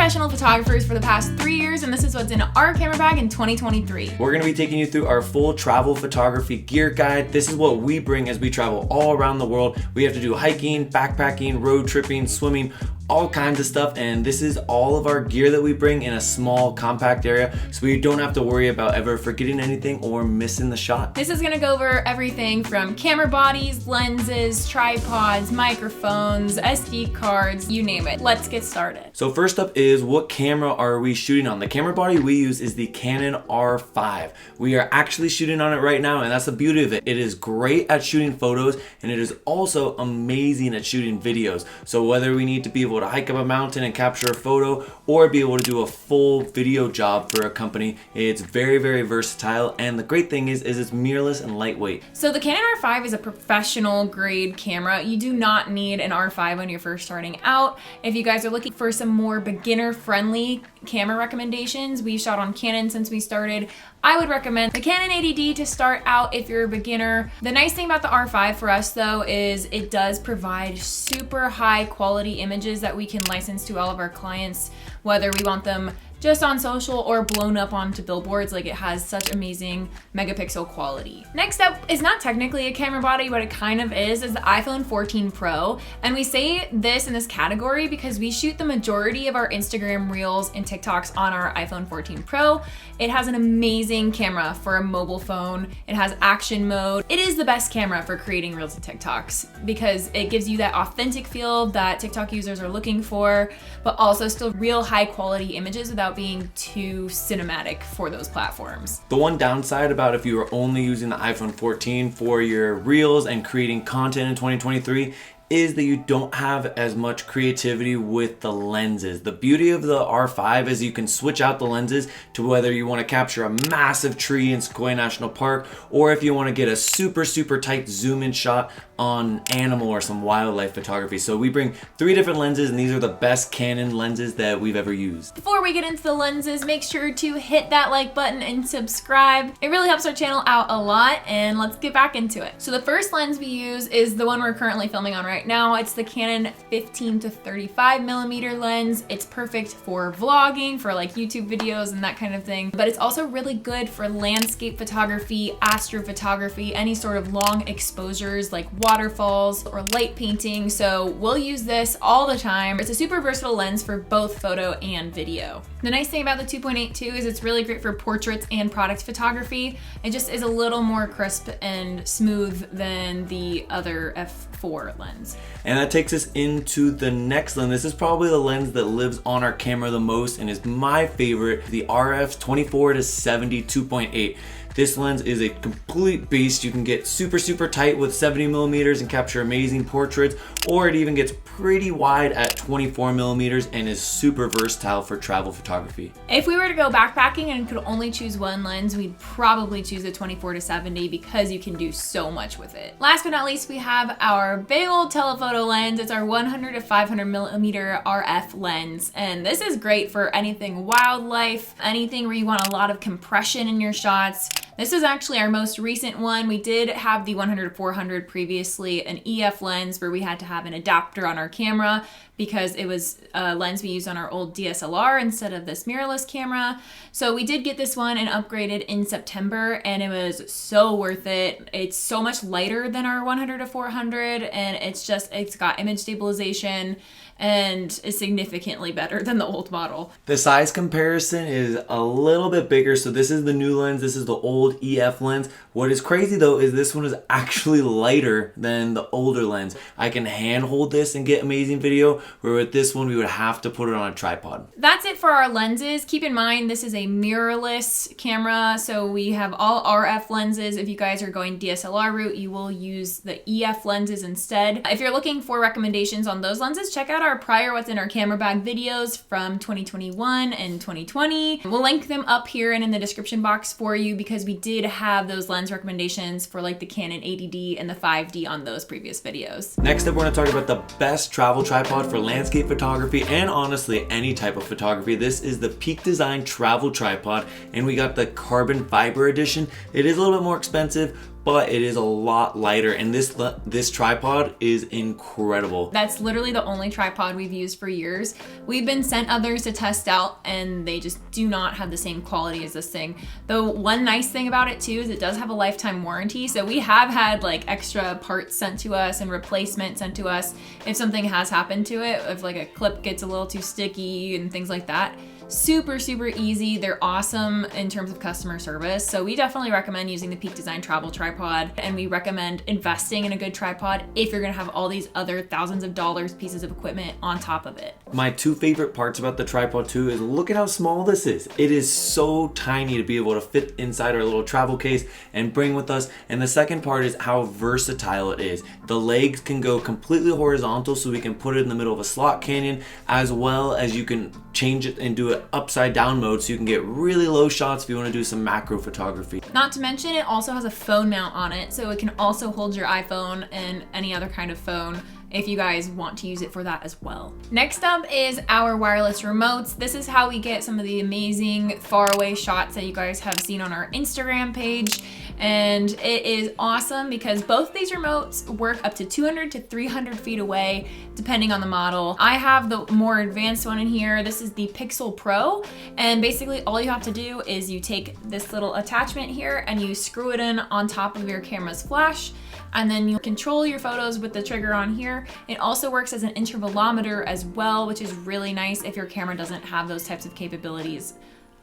professional photographers for the past 3 years, and this is what's in our camera bag in 2023. We're gonna be taking you through our full travel photography gear guide. This is what we bring as we travel all around the world. We have to do hiking, backpacking, road tripping, swimming, all kinds of stuff, and this is all of our gear that we bring in a small compact area, so we don't have to worry about ever forgetting anything or missing the shot. This is gonna go over everything from camera bodies, lenses, tripods, microphones, SD cards, you name it. Let's get started. So first up is, what camera are we shooting on? The camera body we use is the Canon R5. We are actually shooting on it right now, and that's the beauty of it. It is great at shooting photos, and it is also amazing at shooting videos. So whether we need to be able to hike up a mountain and capture a photo, or be able to do a full video job for a company, it's very, very versatile. And the great thing is it's mirrorless and lightweight. So the Canon R5 is a professional grade camera. You do not need an R5 when you're first starting out. If you guys are looking for some more beginner friendly camera recommendations, we've shot on Canon since we started. I would recommend the Canon 80D to start out if you're a beginner. The nice thing about the R5 for us though is it does provide super high quality images that we can license to all of our clients, whether we want them just on social or blown up onto billboards. Like, it has such amazing megapixel quality. Next up is not technically a camera body, but it kind of is the iPhone 14 Pro. And we say this in this category because we shoot the majority of our Instagram Reels and TikToks on our iPhone 14 Pro. It has an amazing camera for a mobile phone. It has action mode. It is the best camera for creating Reels and TikToks because it gives you that authentic feel that TikTok users are looking for, but also still real high quality images without being too cinematic for those platforms. The one downside about if you are only using the iPhone 14 for your Reels and creating content in 2023 is that you don't have as much creativity with the lenses. The beauty of the R5 is you can switch out the lenses to whether you want to capture a massive tree in Sequoia National Park, or if you want to get a super, super tight zoom in shot on animal or some wildlife photography. So we bring 3 different lenses, and these are the best Canon lenses that we've ever used. Before we get into the lenses, make sure to hit that like button and subscribe. It really helps our channel out a lot, and let's get back into it. So the first lens we use is the one we're currently filming on right now. It's the Canon 15 to 35 millimeter lens. It's perfect for vlogging, for like YouTube videos and that kind of thing, but it's also really good for landscape photography, astrophotography, any sort of long exposures like waterfalls or light painting. So we'll use this all the time. It's a super versatile lens for both photo and video. The nice thing about the 2.82 is it's really great for portraits and product photography. It just is a little more crisp and smooth than the other f4 lens. And that takes us into the next lens. This is probably the lens that lives on our camera the most and is my favorite, the RF 24 to 70 2.8. This lens is a complete beast. You can get super, super tight with 70 millimeters and capture amazing portraits, or it even gets pretty wide at 24 millimeters and is super versatile for travel photography. If we were to go backpacking and could only choose one lens, we'd probably choose the 24 to 70 because you can do so much with it. Last but not least, we have our big old telephoto lens. It's our 100 to 500 millimeter RF lens. And this is great for anything wildlife, anything where you want a lot of compression in your shots. This is actually our most recent one. We did have the 100 to 400 previously, an EF lens where we had to have an adapter on our camera because it was a lens we used on our old DSLR instead of this mirrorless camera. So we did get this one and upgraded in September, and it was so worth it. It's so much lighter than our 100 to 400, and it's got image stabilization and is significantly better than the old model. The size comparison is a little bit bigger. So this is the new lens, this is the old EF lens. What is crazy though is this one is actually lighter than the older lens. I can hand hold this and get amazing video, where with this one we would have to put it on a tripod. That's it for our lenses. Keep in mind this is a mirrorless camera, so we have all RF lenses. If you guys are going DSLR route, you will use the EF lenses instead. If you're looking for recommendations on those lenses, check out our prior What's in Our Camera Bag videos from 2021 and 2020. We'll link them up here and in the description box for you because we did have those lens recommendations for like the Canon 80D and the 5D on those previous videos. Next up, we're going to talk about the best travel tripod for landscape photography and honestly any type of photography. This is the Peak Design Travel Tripod, and we got the carbon fiber edition. It is a little bit more expensive, but it is a lot lighter, and this tripod is incredible. That's literally the only tripod we've used for years. We've been sent others to test out, and they just do not have the same quality as this thing. Though one nice thing about it too is it does have a lifetime warranty, so we have had like extra parts sent to us and replacement sent to us if something has happened to it, if like a clip gets a little too sticky and things like that. Super, super easy. They're awesome in terms of customer service. So we definitely recommend using the Peak Design Travel Tripod, and we recommend investing in a good tripod if you're gonna have all these other thousands of dollars pieces of equipment on top of it. My two favorite parts about the tripod too is look at how small this is. It is so tiny to be able to fit inside our little travel case and bring with us. And the second part is how versatile it is. The legs can go completely horizontal, so we can put it in the middle of a slot canyon, as well as you can change it and do it upside down mode, so you can get really low shots if you want to do some macro photography. Not to mention it also has a phone mount on it, so it can also hold your iPhone and any other kind of phone if you guys want to use it for that as well. Next up is our wireless remotes. This is how we get some of the amazing faraway shots that you guys have seen on our Instagram page. And it is awesome because both these remotes work up to 200 to 300 feet away, depending on the model. I have the more advanced one in here. This is the Pixel Pro. And basically all you have to do is you take this little attachment here and you screw it in on top of your camera's flash, and then you control your photos with the trigger on here. It also works as an intervalometer as well, which is really nice if your camera doesn't have those types of capabilities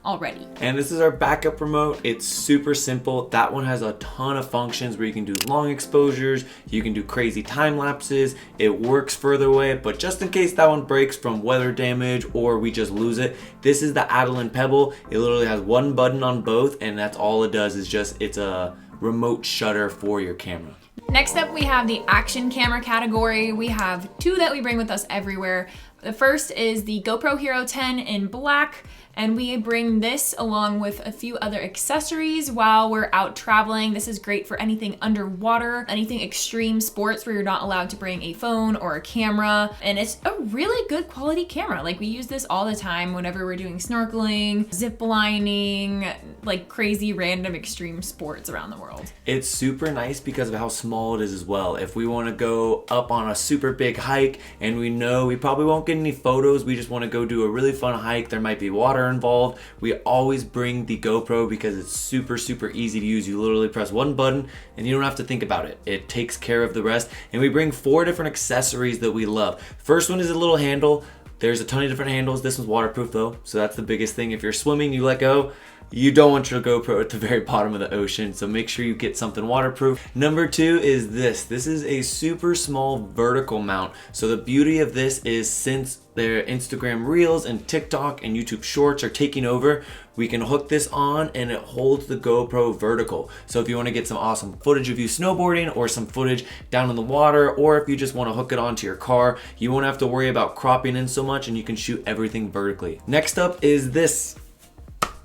already. And this is our backup remote. It's super simple. That one has a ton of functions where you can do long exposures, you can do crazy time lapses, it works further away, but just in case that one breaks from weather damage or we just lose it, this is the Adalin Pebble. It literally has one button on both, and that's all it does, is just, it's a remote shutter for your camera. Next up, we have the action camera category. We have two that we bring with us everywhere. The first is the GoPro Hero 10 in black, and we bring this along with a few other accessories while we're out traveling. This is great for anything underwater, anything extreme sports where you're not allowed to bring a phone or a camera, and it's a really good quality camera. Like, we use this all the time whenever we're doing snorkeling, zip lining, like crazy random extreme sports around the world. It's super nice because of how small it is as well. If we want to go up on a super big hike and we know we probably won't get any photos, we just want to go do a really fun hike, there might be water involved, we always bring the GoPro because it's super, super easy to use. You literally press one button and you don't have to think about it. It takes care of the rest. And we bring 4 different accessories that we love. First one is a little handle. There's a ton of different handles. This one's waterproof though, so that's the biggest thing. If you're swimming, you let go. You don't want your GoPro at the very bottom of the ocean, so make sure you get something waterproof. Number 2 is this. This is a super small vertical mount. So the beauty of this is, since their Instagram Reels and TikTok and YouTube Shorts are taking over, we can hook this on and it holds the GoPro vertical. So if you want to get some awesome footage of you snowboarding or some footage down in the water, or if you just want to hook it onto your car, you won't have to worry about cropping in so much and you can shoot everything vertically. Next up is this.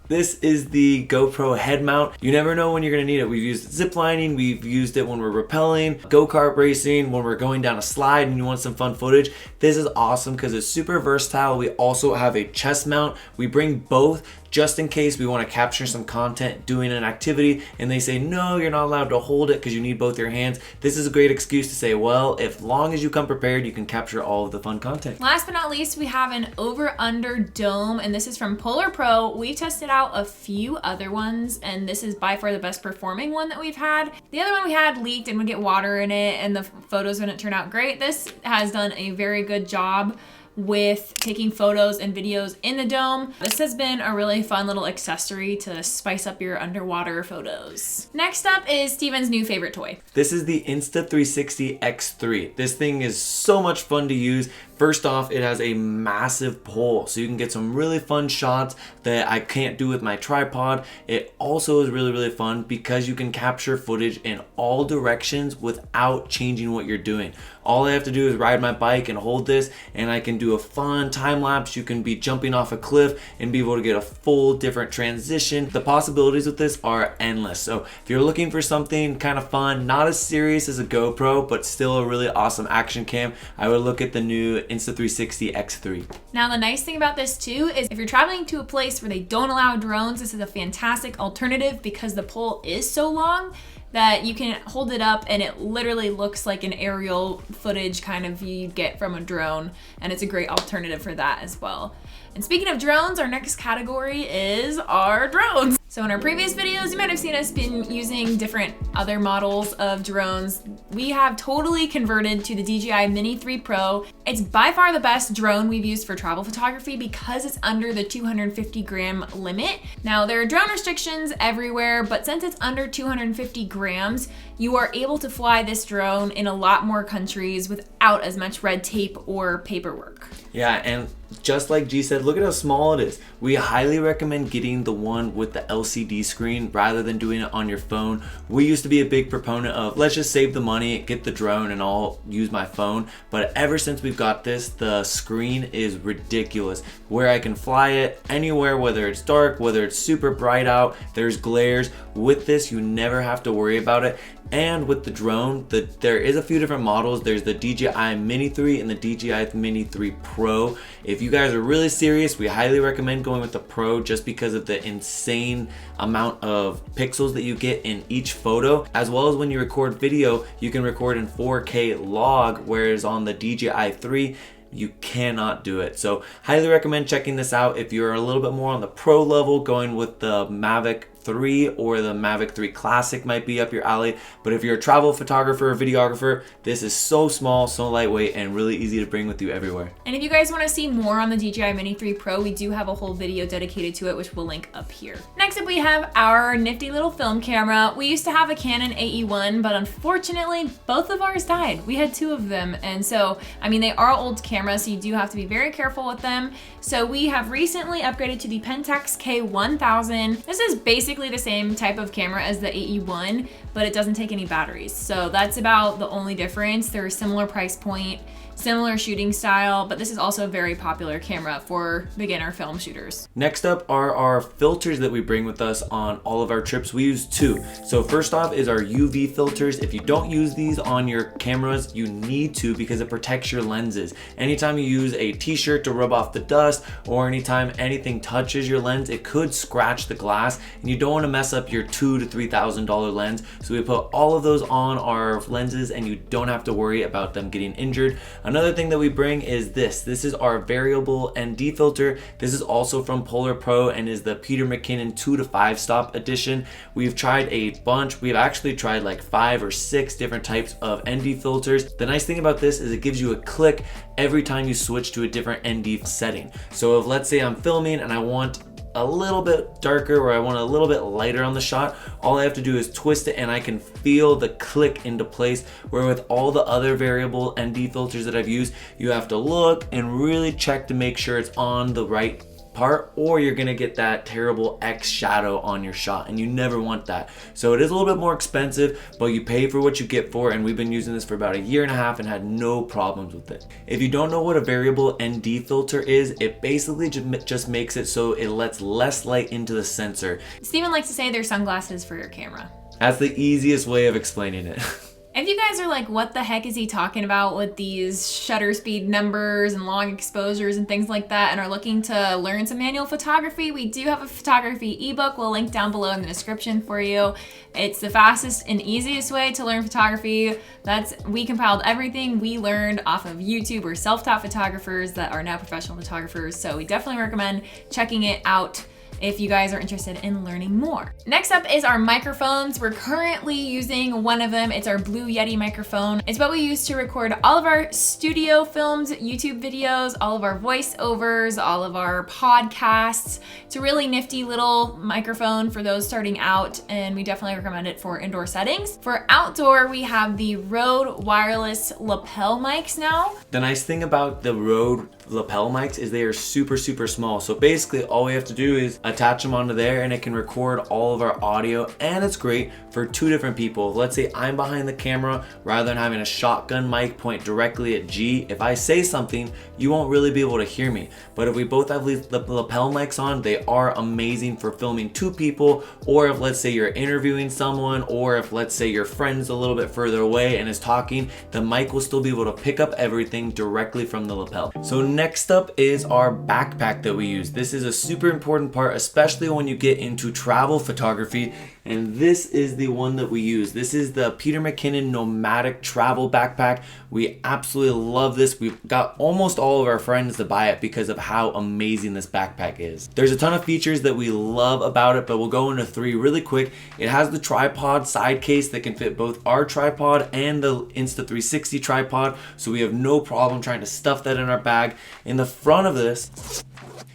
This is the GoPro head mount. You never know when you're gonna need it. We've used it ziplining, we've used it when we're rappelling, go-kart racing, when we're going down a slide and you want some fun footage. This is awesome because it's super versatile. We also have a chest mount. We bring both just in case we want to capture some content doing an activity and they say, no, you're not allowed to hold it because you need both your hands. This is a great excuse to say, well, if long as you come prepared, you can capture all of the fun content. Last but not least, we have an over-under dome, and this is from Polar Pro. We've tested out a few other ones, and this is by far the best performing one that we've had. The other one we had leaked and would get water in it, and the photos wouldn't turn out great. This has done a very good job with taking photos and videos in the dome. This has been a really fun little accessory to spice up your underwater photos. Next up is Steven's new favorite toy. This is the Insta360 X3. This thing is so much fun to use. First off, it has a massive pole, so you can get some really fun shots that I can't do with my tripod. It also is really, really fun because you can capture footage in all directions without changing what you're doing. All I have to do is ride my bike and hold this, and I can do a fun time lapse. You can be jumping off a cliff and be able to get a full different transition. The possibilities with this are endless. So if you're looking for something kind of fun, not as serious as a GoPro, but still a really awesome action cam, I would look at the new Insta360 X3. Now, the nice thing about this too is if you're traveling to a place where they don't allow drones, this is a fantastic alternative because the pole is so long. that you can hold it up and it literally looks like an aerial footage kind of view you'd get from a drone, and it's a great alternative for that as well. And speaking of drones, our next category is our drones. So in our previous videos, you might have seen us been using different other models of drones. We have totally converted to the DJI Mini 3 Pro. It's by far the best drone we've used for travel photography because it's under the 250 gram limit. Now there are drone restrictions everywhere, but since it's under 250 grams, you are able to fly this drone in a lot more countries without as much red tape or paperwork. Yeah, and just like G said, look at how small it is. We highly recommend getting the one with the LCD screen rather than doing it on your phone. We used to be a big proponent of, let's just save the money, get the drone, and I'll use my phone. But ever since we've got this, the screen is ridiculous. Where I can fly it anywhere, whether it's dark, whether it's super bright out, there's glares. With this, you never have to worry about it. And with the drone, there is a few different models. There's the DJI Mini 3 and the DJI Mini 3 Pro. If you guys are really serious, we highly recommend going with the Pro just because of the insane amount of pixels that you get in each photo. As well as when you record video, you can record in 4K log, whereas on the DJI 3, you cannot do it. So highly recommend checking this out. If you're a little bit more on the pro level, going with the Mavic 3 or the Mavic 3 Classic might be up your alley. But if you're a travel photographer or videographer, this is so small, so lightweight, and really easy to bring with you everywhere. And if you guys want to see more on the DJI Mini 3 Pro, we do have a whole video dedicated to it, which we'll link up here. Next up, we have our nifty little film camera. We used to have a Canon AE1, but unfortunately, both of ours died. We had two of them, and so, I mean, they are old cameras, so you do have to be very careful with them. So we have recently upgraded to the PENTAX K1000. This is basically the same type of camera as the AE1, but it doesn't take any batteries. So that's about the only difference. They're a similar price point, similar shooting style, but this is also a very popular camera for beginner film shooters. Next up are our filters that we bring with us on all of our trips. We use two. So first off is our UV filters. If you don't use these on your cameras, you need to because it protects your lenses. Anytime you use a t-shirt to rub off the dust or anytime anything touches your lens, it could scratch the glass and you don't want to mess up your $2,000 to $3,000 lens. So we put all of those on our lenses and you don't have to worry about them getting injured. Another thing that we bring is this. This is our variable ND filter. This is also from Polar Pro and is the Peter McKinnon 2 to 5 stop edition. We've tried a bunch. We've actually tried like 5 or 6 different types of ND filters. The nice thing about this is it gives you a click every time you switch to a different ND setting. So if let's say I'm filming and I want a little bit darker or I want a little bit lighter on the shot, all I have to do is twist it and I can feel the click into place, where with all the other variable ND filters that I've used, you have to look and really check to make sure it's on the right part, or you're gonna get that terrible X shadow on your shot and you never want that. So it is a little bit more expensive, but you pay for what you get for, and we've been using this for about 1.5 years and had no problems with it. If you don't know what a variable ND filter is, it basically just makes it so it lets less light into the sensor. Steven likes to say they're sunglasses for your camera. That's the easiest way of explaining it. If you guys are like, what the heck is he talking about with these shutter speed numbers and long exposures and things like that, and are looking to learn some manual photography, we do have a photography ebook. We'll link down below in the description for you. It's the fastest and easiest way to learn photography. We compiled everything we learned off of YouTube or self-taught photographers that are now professional photographers. So we definitely recommend checking it out if you guys are interested in learning more. Next up is our microphones. We're currently using one of them. It's our Blue Yeti microphone. It's what we use to record all of our studio films, YouTube videos, all of our voiceovers, all of our podcasts. It's a really nifty little microphone for those starting out, and we definitely recommend it for indoor settings. For outdoor, we have the Rode wireless lapel mics now. The nice thing about the Rode lapel mics is they are super small. So basically all we have to do is attach them onto there and it can record all of our audio, and it's great for 2 different people. Let's say I'm behind the camera, rather than having a shotgun mic point directly at G, if I say something, you won't really be able to hear me. But if we both have the lapel mics on, they are amazing for filming 2 people, or if let's say you're interviewing someone, or if let's say your friend's a little bit further away and is talking, the mic will still be able to pick up everything directly from the lapel. So next up is our backpack that we use. This is a super important part, especially when you get into travel photography. and this is the one that we use. This is the Peter McKinnon Nomadic Travel Backpack. We absolutely love this. We've got almost all of our friends to buy it because of how amazing this backpack is. There's a ton of features that we love about it, but we'll go into 3 really quick. It has the tripod side case that can fit both our tripod and the Insta360 tripod, so we have no problem trying to stuff that in our bag. In the front of this,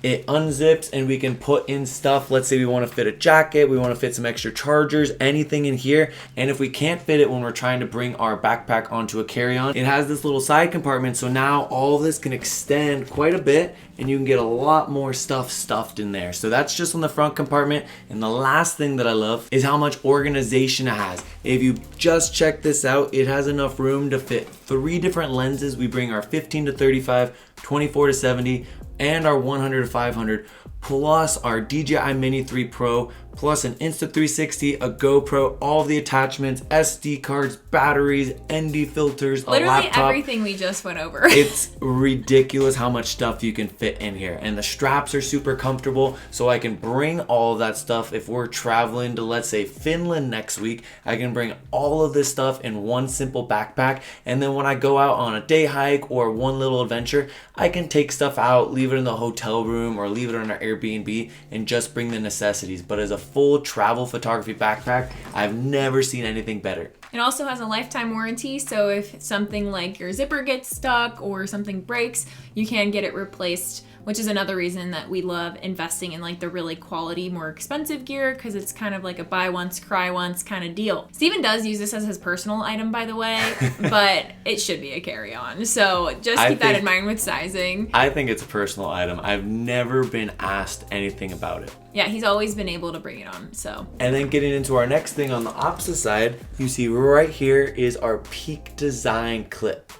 it unzips and we can put in stuff. Let's say we want to fit a jacket, we want to fit some extra chargers, anything in here. And if we can't fit it when we're trying to bring our backpack onto a carry-on, it has this little side compartment, so now all of this can extend quite a bit and you can get a lot more stuff stuffed in there. So that's just on the front compartment. And the last thing that I love is how much organization it has. If you just check this out, it has enough room to fit 3 different lenses. We bring our 15 to 35, 24 to 70, and our 100 to 500, plus our DJI Mini 3 Pro, plus an Insta360, a GoPro, all the attachments, SD cards, batteries, ND filters, a literally laptop. Everything we just went over. It's ridiculous how much stuff you can fit in here, and the straps are super comfortable, so I can bring all of that stuff. If we're traveling to, let's say, Finland next week, I can bring all of this stuff in one simple backpack, and then when I go out on a day hike or one little adventure, I can take stuff out, leave it in the hotel room or leave it on our Airbnb and just bring the necessities. But as a full travel photography backpack, I've never seen anything better. It also has a lifetime warranty, so if something like your zipper gets stuck or something breaks, you can get it replaced, which is another reason that we love investing in like the really quality, more expensive gear, because it's kind of like a buy once, cry once kind of deal. Steven does use this as his personal item, by the way, but it should be a carry-on. So just keep that in mind with sizing. I think it's a personal item. I've never been asked anything about it. Yeah, he's always been able to bring it on, so. And then getting into our next thing on the opposite side, you see right here is our Peak Design clip.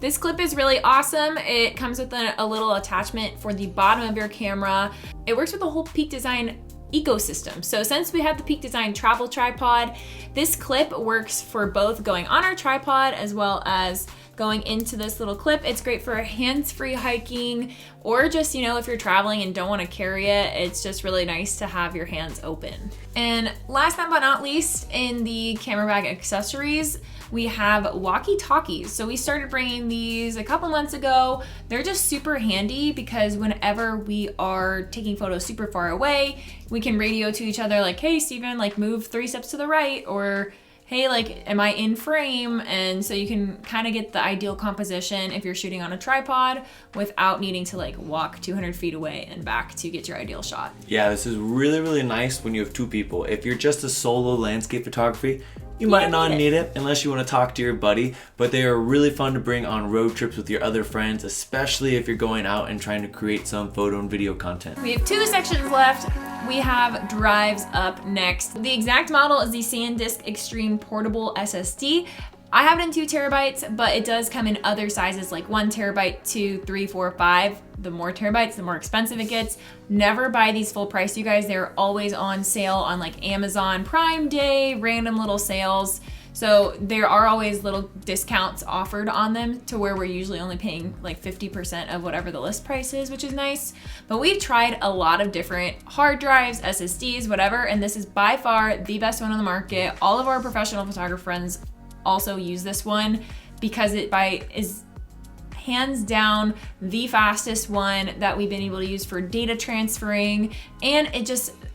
This clip is really awesome. It comes with a little attachment for the bottom of your camera. It works with the whole Peak Design ecosystem. So since we have the Peak Design travel tripod, this clip works for both going on our tripod as well as going into this little clip. It's great for hands-free hiking, or just, you know, if you're traveling and don't want to carry it, it's just really nice to have your hands open. And last but not least, in the camera bag accessories, we have walkie-talkies. So we started bringing these a couple months ago. They're just super handy because whenever we are taking photos super far away, we can radio to each other like, hey, Steven, like move 3 steps to the right, or hey, like, am I in frame? And so you can kind of get the ideal composition if you're shooting on a tripod without needing to like walk 200 feet away and back to get your ideal shot. Yeah, this is really, really nice when you have 2 people. If you're just a solo landscape photography, you might not need it unless you want to talk to your buddy, but they are really fun to bring on road trips with your other friends, especially if you're going out and trying to create some photo and video content. We have 2 sections left. We have drives up next. The exact model is the SanDisk Extreme Portable SSD. I have it in 2 terabytes, but it does come in other sizes like 1 terabyte, 2, 3, 4, 5. The more terabytes, the more expensive it gets. Never buy these full price, you guys. They're always on sale on like Amazon Prime Day, random little sales. So there are always little discounts offered on them to where we're usually only paying like 50% of whatever the list price is, which is nice. But we've tried a lot of different hard drives, SSDs, whatever, and this is by far the best one on the market. All of our professional photographer friends also use this one because it is hands down the fastest one that we've been able to use for data transferring, and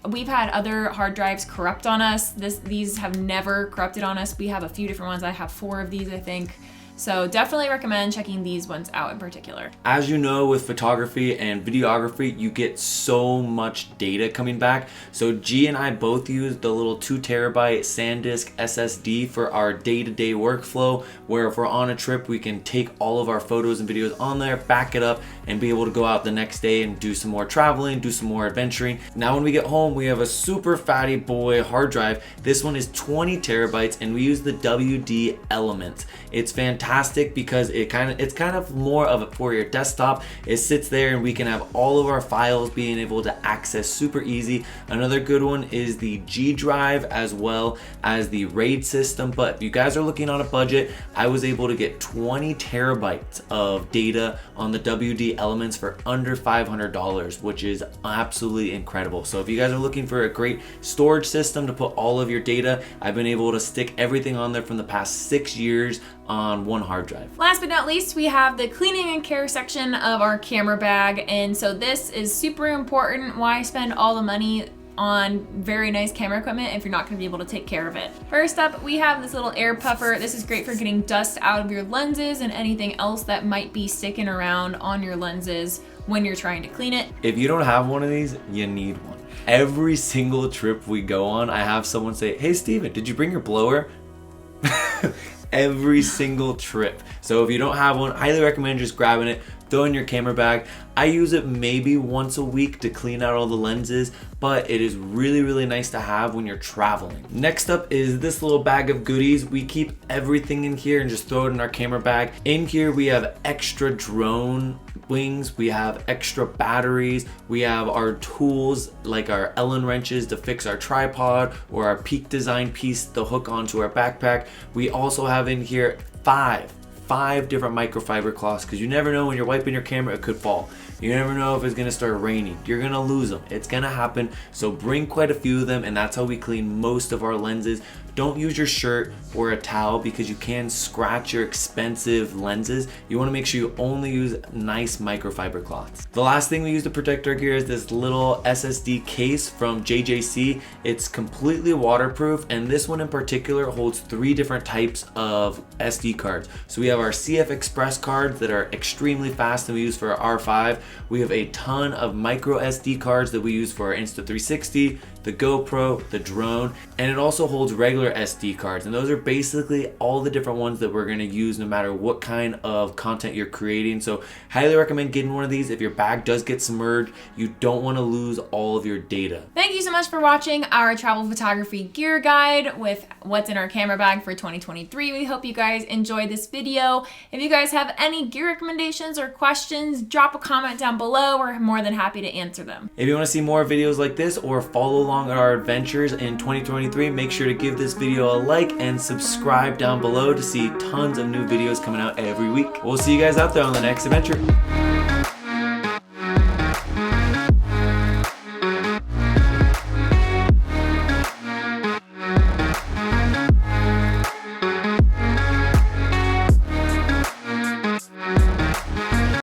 we've had other hard drives corrupt on us. These have never corrupted on us. We have a few different ones. I have 4 of these, I think. So definitely recommend checking these ones out in particular. As you know, with photography and videography, you get so much data coming back. So G and I both use the little 2 terabyte SanDisk SSD for our day-to-day workflow, where if we're on a trip, we can take all of our photos and videos on there, back it up, and be able to go out the next day and do some more traveling, do some more adventuring. Now when we get home, we have a super fatty boy hard drive. This one is 20 terabytes, and we use the WD Element. It's fantastic fantastic because it's kind of more of it for your desktop. It sits there and we can have all of our files being able to access super easy. Another good one is the G Drive as well as the RAID system. But if you guys are looking on a budget, I was able to get 20 terabytes of data on the WD Elements for under $500, which is absolutely incredible. So if you guys are looking for a great storage system to put all of your data, I've been able to stick everything on there from the past 6 years on one hard drive. Last but not least, we have the cleaning and care section of our camera bag. And so this is super important. Why spend all the money on very nice camera equipment if you're not going to be able to take care of it? First up, we have this little air puffer. This is great for getting dust out of your lenses and anything else that might be sticking around on your lenses when you're trying to clean it. If you don't have one of these, you need one. Every single trip we go on, I have someone say, "Hey Steven, did you bring your blower?" Every single trip. So if you don't have one, highly recommend just grabbing it, throw in your camera bag. I use it maybe once a week to clean out all the lenses, but it is really nice to have when you're traveling. Next up is this little bag of goodies. We keep everything in here and just throw it in our camera bag. In here we have extra drone wings, we have extra batteries, we have our tools like our Allen wrenches to fix our tripod or our Peak Design piece to hook onto our backpack. We also have in here five different microfiber cloths, because you never know when you're wiping your camera, it could fall. You never know if it's gonna start raining. You're gonna lose them. It's gonna happen. So bring quite a few of them, and that's how we clean most of our lenses. Don't use your shirt or a towel because you can scratch your expensive lenses. You wanna make sure you only use nice microfiber cloths. The last thing we use to protect our gear is this little SSD case from JJC. It's completely waterproof, and this one in particular holds 3 different types of SD cards. So we have our CF Express cards that are extremely fast and we use for our R5. We have a ton of micro SD cards that we use for our Insta360, the GoPro, the drone, and it also holds regular SD cards, and those are basically all the different ones that we're going to use no matter what kind of content you're creating. So highly recommend getting one of these. If your bag does get submerged, you don't want to lose all of your data. Thank you so much for watching our travel photography gear guide with what's in our camera bag for 2023. We hope you guys enjoyed this video. If you guys have any gear recommendations or questions, drop a comment down below. We're more than happy to answer them. If you want to see more videos like this or follow along our adventures in 2023, make sure to give this video a like and subscribe down below to see tons of new videos coming out every week. We'll see you guys out there on the next adventure.